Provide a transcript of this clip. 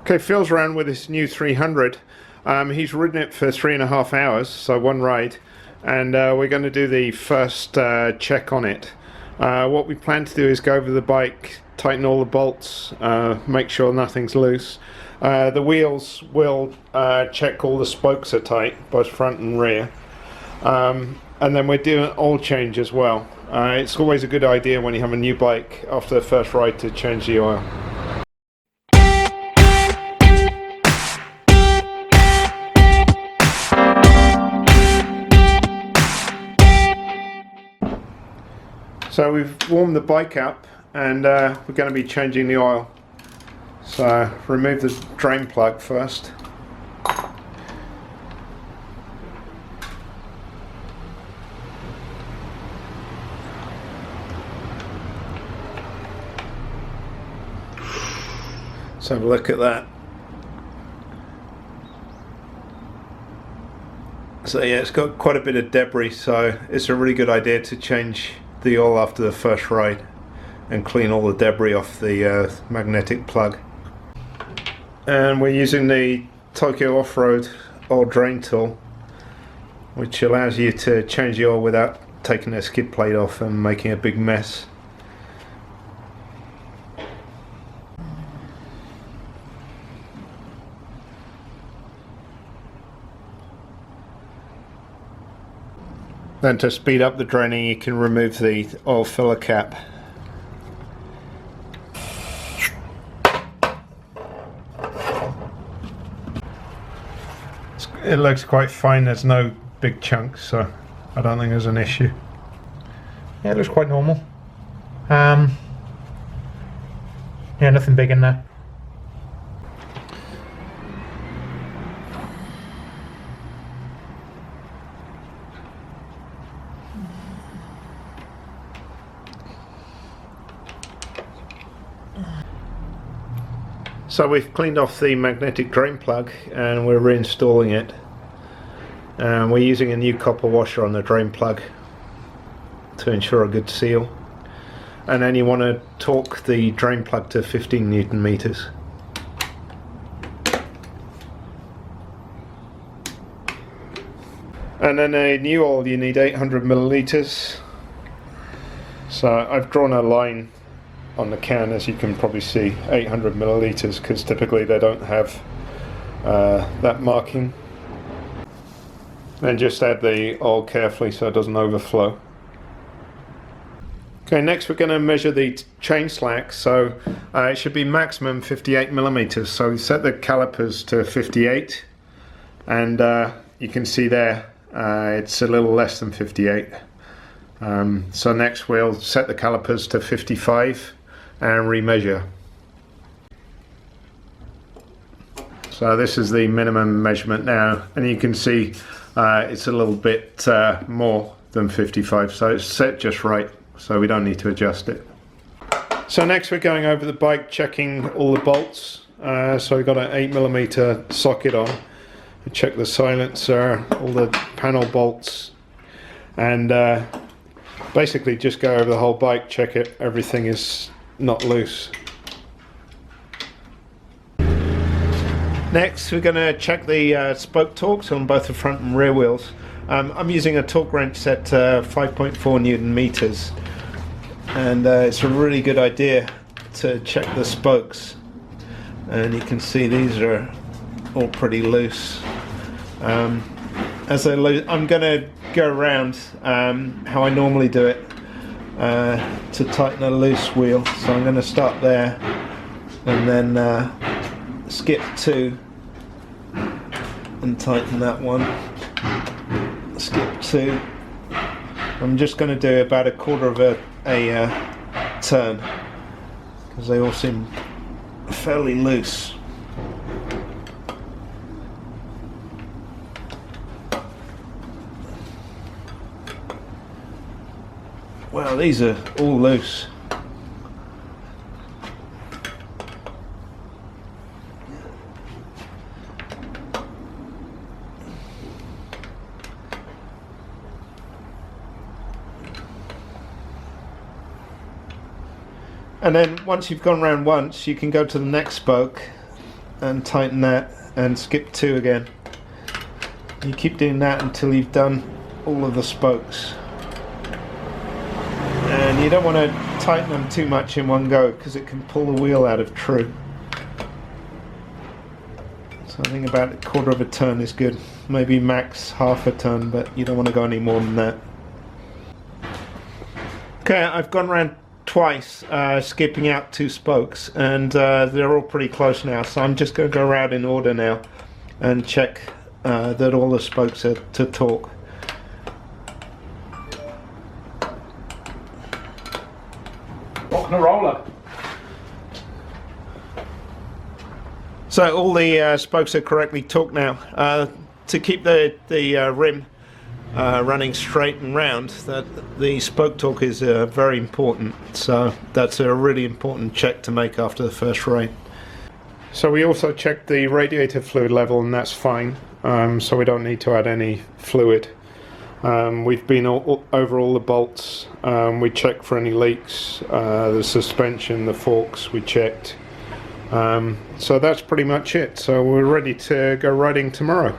Okay, Phil's around with his new 300. He's ridden it for 3.5 hours, so one ride, and we're going to do the first check on it. What we plan to do is go over the bike, tighten all the bolts, make sure nothing's loose. The wheels will check all the spokes are tight, both front and rear. And then we're doing an oil change as well. It's always a good idea when you have a new bike after the first ride to change the oil. So we've warmed the bike up, and we're going to be changing the oil. So remove the drain plug first. Let's have a look at that. So yeah, it's got quite a bit of debris, so it's a really good idea to change the oil after the first ride and clean all the debris off the magnetic plug. And we're using the Tokyo off-road oil drain tool, which allows you to change the oil without taking the skid plate off and making a big mess. Then to speed up the draining, you can remove the oil filler cap. It looks quite fine, there's no big chunks, so I don't think there's an issue. Yeah, it looks quite normal. Yeah, nothing big in there. So we've cleaned off the magnetic drain plug and we're reinstalling it. We're using a new copper washer on the drain plug to ensure a good seal. And then you want to torque the drain plug to 15 Newton meters. And then a new oil, you need 800 milliliters. So I've drawn a line on the can, as you can probably see, 800 milliliters, because typically they don't have that marking. And just add the oil carefully so it doesn't overflow. Okay, next we're going to measure the chain slack. So it should be maximum 58 millimeters. So we set the calipers to 58, and you can see there it's a little less than 58. So next we'll set the calipers to 55 and remeasure. So this is the minimum measurement now, and you can see it's a little bit more than 55, so it's set just right, so we don't need to adjust it. So next we're going over the bike, checking all the bolts. So we've got an 8mm socket on. We check the silencer, all the panel bolts, and basically just go over the whole bike, check it, everything is not loose. Next we're going to check the spoke torques on both the front and rear wheels. I'm using a torque wrench set 5.4 Newton meters, and it's a really good idea to check the spokes, and you can see these are all pretty loose. As they're loose, I'm going to go around how I normally do it to tighten a loose wheel. So I'm going to start there and then skip 2 and tighten that one, skip 2. I'm just going to do about a quarter of a turn because they all seem fairly loose. Wow, these are all loose. And then once you've gone around once, you can go to the next spoke and tighten that and skip 2 again. You keep doing that until you've done all of the spokes. And you don't want to tighten them too much in one go because it can pull the wheel out of true. So I think about a quarter of a turn is good. Maybe max half a turn, but you don't want to go any more than that. Okay, I've gone around twice, skipping out 2 spokes, and they're all pretty close now. So I'm just going to go around in order now and check that all the spokes are to torque. Rocking a roller. So all the spokes are correctly torqued now. To keep the rim running straight and round, that the spoke torque is very important. So that's a really important check to make after the first rain. So we also checked the radiator fluid level, and that's fine. So we don't need to add any fluid. We've been over all the bolts. We checked for any leaks. The suspension, the forks, we checked. So that's pretty much it. So we're ready to go riding tomorrow.